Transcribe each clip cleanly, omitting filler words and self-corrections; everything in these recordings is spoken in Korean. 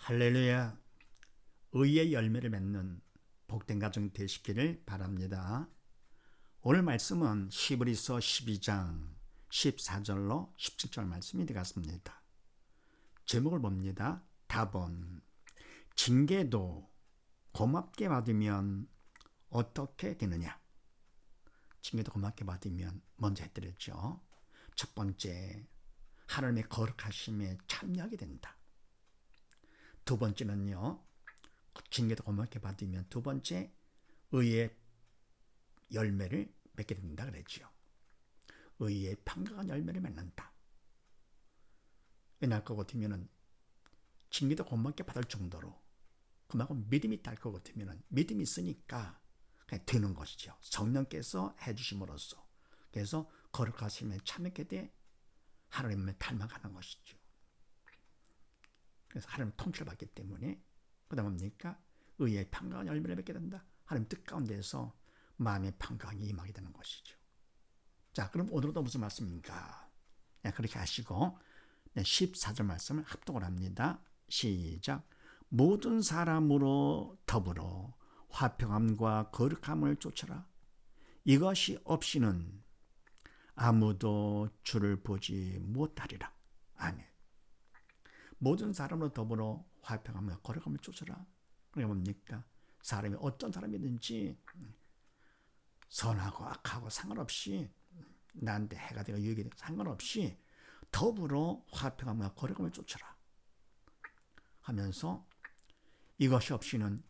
할렐루야. 의의 열매를 맺는 복된 가정 되시기를 바랍니다. 오늘 말씀은 히브리서 12장 14절로 17절 말씀이 되겠습니다. 제목을 봅니다. 답은 징계도 고맙게 받으면 어떻게 되느냐. 징계도 고맙게 받으면 먼저 해드렸죠. 첫 번째, 하나님의 거룩하심에 참여하게 된다. 두 번째는요, 징계도 고맙게 받으면 두 번째, 의의 열매를 맺게 된다 그랬죠. 의의 평강한 열매를 맺는다. 왜냐할 것 같으면 징계도 고맙게 받을 정도로 그만큼 믿음이 있다 할 것 같으면 믿음이 있으니까 그냥 되는 것이죠. 성령께서 해주심으로써. 그래서 거룩하심에 참여하게 돼 하나님을 닮아가는 것이죠. 그래서 하나님 통치를 받기 때문에 그 다음 뭡니까? 의의 평강한 열매를 맺게 된다. 하나님 뜻 가운데서 마음의 평강이 임하게 되는 것이죠. 자, 그럼 오늘도 무슨 말씀인가? 네, 그렇게 하시고 14절 말씀을 합독을 합니다. 시작. 모든 사람으로 더불어 화평함과 거룩함을 쫓아라. 이것이 없이는 아무도 주를 보지 못하리라. 아멘. 모든 사람으로 더불어 화평함과 거룩함을 쫓아라. 그게 뭡니까? 사람이 어떤 사람이든지 선하고 악하고 상관없이 나한테 해가 되고 유익이 되고 상관없이 더불어 화평함과 거룩함을 쫓아라 하면서 이것이 없이는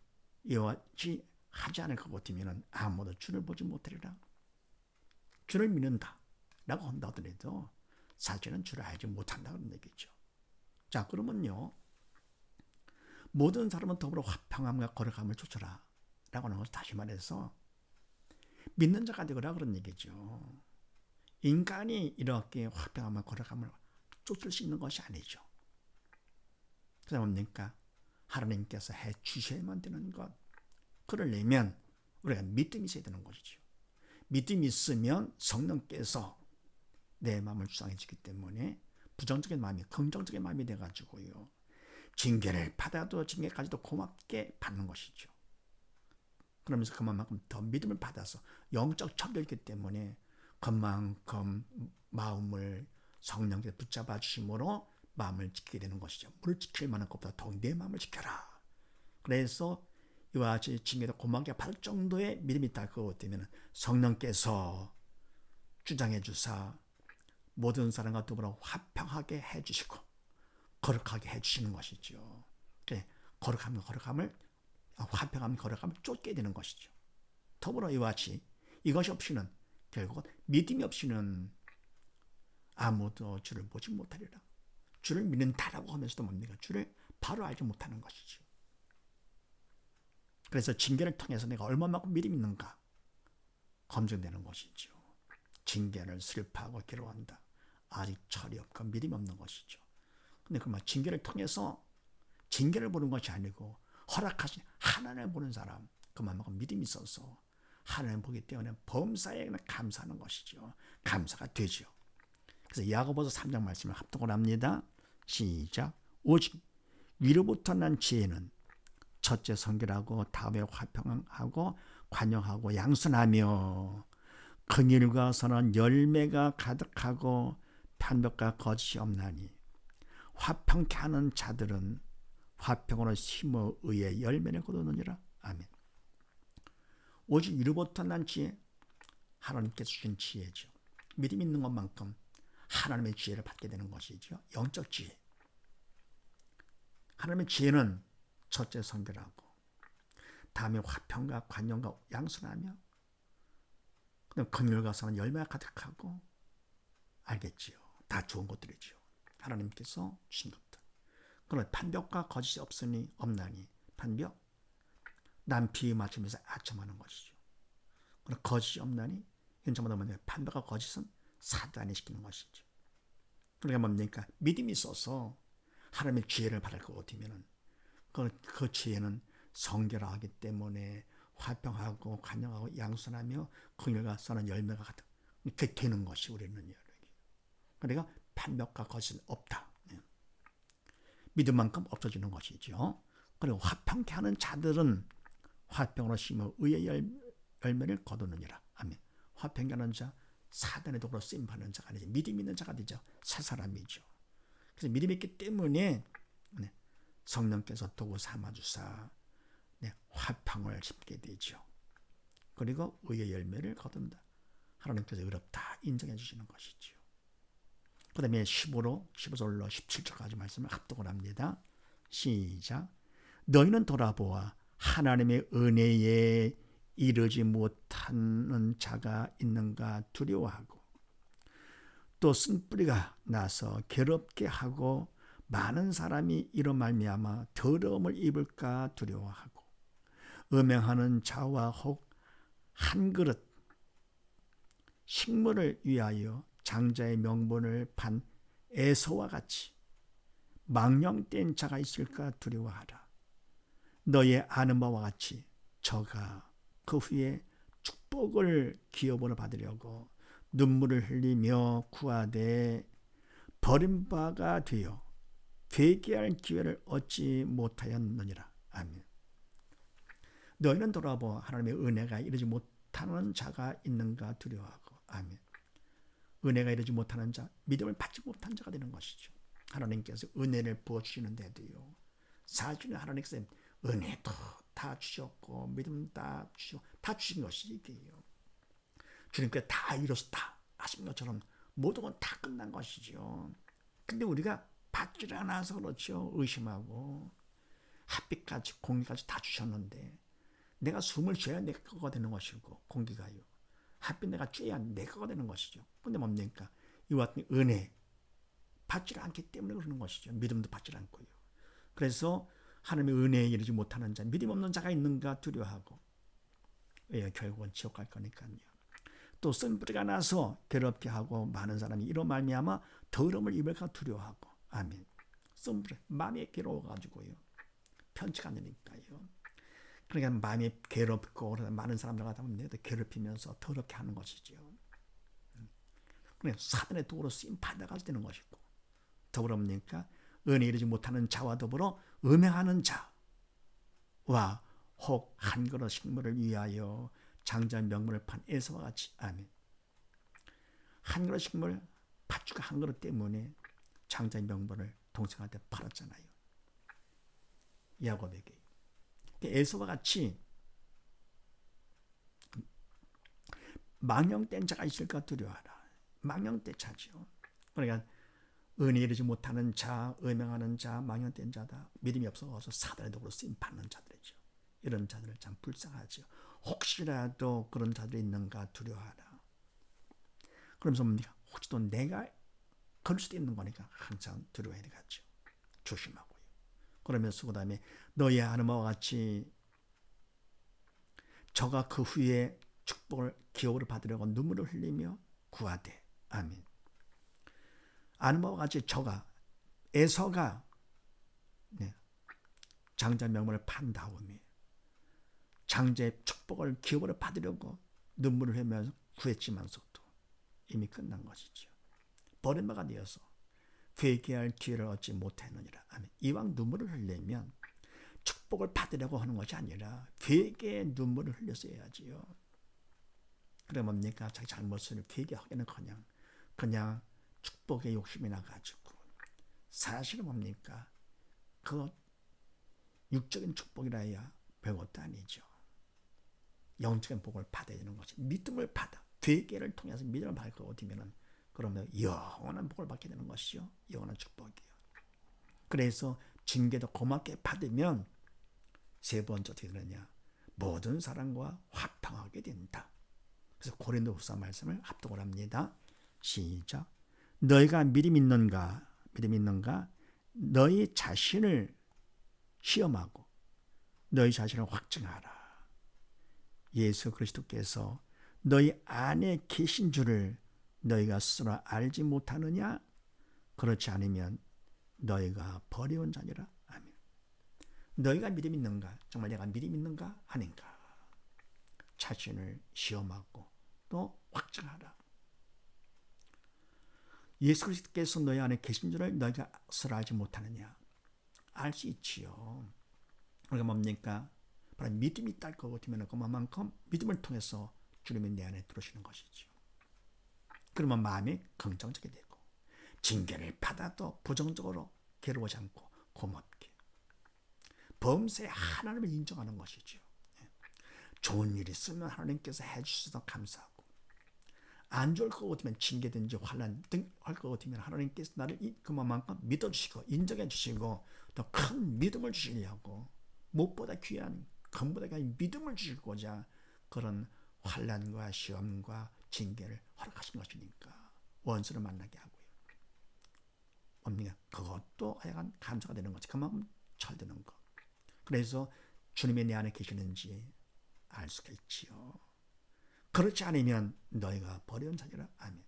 이와 같이 하지 않을 것 같으면 아무도 주를 보지 못하리라. 주를 믿는다 라고 한다 하더라도 사실은 주를 알지 못한다 그런 얘기죠. 자, 그러면요, 모든 사람은 더불어 화평함과 거룩함을 쫓아라 라고 하는 것을 다시 말해서 믿는 자가 되거라 그런 얘기죠. 인간이 이렇게 화평함과 거룩함을 쫓을 수 있는 것이 아니죠. 그래서 뭡니까? 하나님께서 해 주셔야만 되는 것. 그러려면 우리가 믿음이 있어야 되는 것이죠. 믿음이 있으면 성령께서 내 마음을 주장해 주기 때문에 부정적인 마음이 긍정적인 마음이 돼가지고요, 징계를 받아도 징계까지도 고맙게 받는 것이죠. 그러면서 그만큼 더 믿음을 받아서 영적 척결이기 때문에 그만큼 마음을 성령께서 붙잡아 주심으로 마음을 지키게 되는 것이죠. 물 지킬 만한 것보다 더욱 내 마음을 지켜라. 그래서 이와 같이 징계도 고맙게 받을 정도의 믿음이 있다 할 것 같으면 성령께서 주장해 주사 모든 사람과 더불어 화평하게 해주시고 거룩하게 해주시는 것이죠. 거룩함을 화평함 거룩함을 쫓게 되는 것이죠. 더불어 이와 같이 이것이 없이는 결국은 믿음이 없이는 아무도 주를 보지 못하리라. 주를 믿는다라고 하면서도 뭡니까? 주를 바로 알지 못하는 것이죠. 그래서 징계를 통해서 내가 얼마만큼 믿음이 있는가 검증되는 것이죠. 징계를 슬퍼하고 괴로워한다. 아직 철이 없고 믿음이 없는 것이죠. 근데 그만 징계를 통해서 징계를 보는 것이 아니고 허락하신 하나님을 보는 사람, 그만큼 믿음이 있어서 하나님을 보기 때문에 범사에 감사하는 것이죠. 감사가 되죠. 그래서 야고보서 3장 말씀을 합독을 합니다. 시작. 오직 위로부터 난 지혜는 첫째 성결하고 다음에 화평하고 관용하고 양선하며 긍휼과 선한 열매가 가득하고 편벽과 거짓이 없나니 화평케 하는 자들은 화평으로 심어 의의 열매를 거두느니라. 아멘. 오직 위로부터 난 지혜, 하나님께서 주신 지혜죠. 믿음 있는 것만큼 하나님의 지혜를 받게 되는 것이죠. 영적 지혜. 하나님의 지혜는 첫째 성결하고 다음에 화평과 관용과 양선하며 그다음 긍휼과 선한 열매가 가득하고, 알겠지요. 다 좋은 것들이죠. 하나님께서 주신 것들. 그러나 판벽과 거짓이 없나니 판벽, 남 비유 맞추면서 아첨하는 것이죠. 그러나 거짓이 없나니 현장마다 뭐냐, 판벽과 거짓은 사단이 시키는 것이죠. 그러니까 뭡니까? 믿음이 있어서 하나님의 지혜를 받을 것 같으면 그 지혜는 성결하기 때문에 화평하고 관용하고 양선하며 긍휼과 선한 열매가 같은 그게 되는 것이 우리는요. 그러니까 판벽과 거짓은 없다. 믿음만큼 없어지는 것이죠. 그리고 화평케 하는 자들은 화평으로 심어 의의 열매를 거두느니라. 아멘. 화평케 하는 자, 사단의 도구로 쓰임받는 자가 아니죠. 믿음 있는 자가 되죠. 새 사람이죠. 그래서 믿음이 있기 때문에 성령께서 도구 삼아주사 화평을 심게 되죠. 그리고 의의 열매를 거둔다. 하나님께서 의롭다 인정해 주시는 것이죠. 그 다음에 15절로 17절까지 말씀을 합독을 합니다. 시작. 너희는 돌아보아 하나님의 은혜에 이르지 못하는 자가 있는가 두려워하고 또 쓴뿌리가 나서 괴롭게 하고 많은 사람이 이로 말미암아 더러움을 입을까 두려워하고 음행하는 자와 혹 한 그릇 식물을 위하여 장자의 명분을 판 에서와 같이 망령된 자가 있을까 두려워하라. 너의 아는 바와 같이 저가 그 후에 축복을 기업으로 받으려고 눈물을 흘리며 구하되 버림바가 되어 회개할 기회를 얻지 못하였느니라. 아멘. 너희는 돌아보아 하나님의 은혜가 이르지 못하는 자가 있는가 두려워하고. 아멘. 은혜가 이르지 못하는 자, 믿음을 받지 못한 자가 되는 것이죠. 하나님께서 은혜를 부어주시는데도요, 사실은 하나님께서 은혜도 다 주셨고 믿음 다 주신 것이 이게요. 주님께서 다 이뤘다 하신 것처럼 모든 건 다 끝난 것이죠. 근데 우리가 받질 않아서 그렇죠. 의심하고 햇빛까지 공기까지 다 주셨는데 내가 숨을 쉬어야 내 거가 되는 것이고 공기가요. 햇빛 내가 쬐야 내 거가 되는 것이죠. 근데 뭡니까? 이와 같은 은혜 받질 않기 때문에 그러는 것이죠. 믿음도 받질 않고요. 그래서 하나님의 은혜에 이르지 못하는 자, 믿음 없는 자가 있는가 두려워하고 결국은 지옥 갈 거니까요. 또 쓴뿌리가 나서 괴롭게 하고 많은 사람이 이로 말미암아 더러움을 입을까 두려워하고. 아멘. 쓴뿌리 마음이 괴로워가지고요. 편치가 않으니까요. 그러니까 마음이 괴롭고 많은 사람들 가다 보면 괴롭히면서 더럽게 하는 것이죠. 그래서 사단의 도구로 쓰임 받아가게 되는 것이고 더불어 뭡니까? 은혜 이르지 못하는 자와 더불어 음행하는 자와 혹 한 그릇 식물을 위하여 장자 명분을 판 에서와 같이. 아멘. 한 그릇 식물 팥죽 한 그릇 때문에 장자 명분을 동생한테 팔았잖아요. 야곱에게. 에서와 같이 망령된 자가 있을까 두려워하라. 망령된 자죠. 그러니까 은혜 이르지 못하는 자, 음행하는 자, 망령된 자다. 믿음이 없어서 사단의 도구로 쓰임 받는 자들이죠. 이런 자들을 참 불쌍하죠. 혹시라도 그런 자들이 있는가 두려워하라. 그러면서 뭡니까? 혹시도 내가 그럴 수도 있는 거니까 항상 두려워해야 되겠죠. 조심하고요. 그러면서 그 다음에 너의 아는 바와 같이 저가 그 후에 축복을 기업으로 받으려고 눈물을 흘리며 구하되. 아멘. 아는 바와 같이 저가 에서가 장자 명분을 판 다음에 장자의 축복을 기업으로 받으려고 눈물을 흘리면서 구했지만서도 이미 끝난 것이죠. 버림바가 되어서 회개할 기회를 얻지 못했느니라. 아멘. 이왕 눈물을 흘리면 축복을 받으려고 하는 것이 아니라 회개의 눈물을 흘렸어야지요. 그래 뭡니까? 자기 잘못을 회개하기는커녕 그냥 축복의 욕심이 나가지고 사실은 뭡니까? 그 육적인 축복이라 해야 별것도 아니죠. 영적인 복을 받아야 되는 것이 믿음을 받아 회개를 통해서 믿음을 받고 어디면은 그러면 영원한 복을 받게 되는 것이죠. 영원한 축복이요. 그래서 징계도 고맙게 받으면 세 번째 어떻게 되느냐? 모든 사람과 화평하게 된다. 그래서 고린도후서 말씀을 합독을 합니다. 시작. 너희가 믿음 있는가? 너희 자신을 시험하고 너희 자신을 확증하라. 예수 그리스도께서 너희 안에 계신 줄을 너희가 스스로 알지 못하느냐? 그렇지 않으면 너희가 버려온 자니라. 아멘. 너희가 믿음 있는가? 정말 내가 믿음 있는가? 아닌가? 자신을 시험하고 또 확증하라. 예수 그리스도께서 너희 안에 계신 줄을 너희가 스스로 알지 못하느냐? 알 수 있지요. 그러니까 뭡니까? 바로 믿음이 있다 것 같으면 그만큼 믿음을 통해서 주님이 내 안에 들어오시는 것이죠. 그러면 마음이 긍정적이 되고 징계를 받아도 부정적으로 괴로워하지 않고 고맙게 범사에 하나님을 인정하는 것이죠. 좋은 일이 있으면 하나님께서 해주셔서 감사하고 안 좋을 것 같으면 징계든지 환난 등 할 것 같으면 하나님께서 나를 그만큼 믿어주시고 인정해 주시고 더 큰 믿음을 주시려고 무엇보다 귀한 금보다 귀한 믿음을 주시고자 그런 환난과 시험과 징계를 허락하신 것이니까 원수를 만나게 하고요. 뭡니까? 그것도 하여간 감사가 되는 거지. 그만큼 철드는 것. 그래서 주님이 내 안에 계시는지 알 수가 있지요. 그렇지 않으면 너희가 버려온 자녀라. 아멘.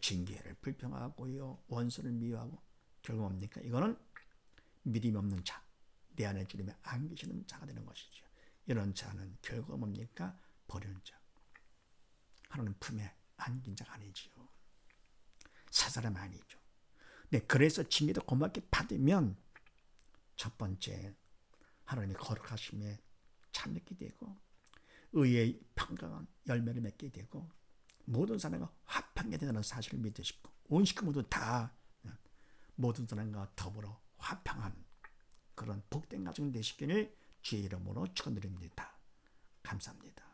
징계를 불평하고요. 원수를 미워하고 결국 뭡니까? 이거는 믿음이 없는 자. 내 안에 주님이 안 계시는 자가 되는 것이죠. 이런 자는 결국 뭡니까? 버려온 자. 하나님 품에 안긴 자가 아니지요. 새 사람 아니죠. 네, 그래서 징계도 고맙게 받으면 첫 번째 하나님의 거룩하심에 참여하게 되고 의의 평강한 열매를 맺게 되고 모든 사람과 화평하게 된다는 사실을 믿으시고 온 식구 모두 다 모든 사람과 더불어 화평한 그런 복된 가정 되시기를 주의 이름으로 축원드립니다. 감사합니다.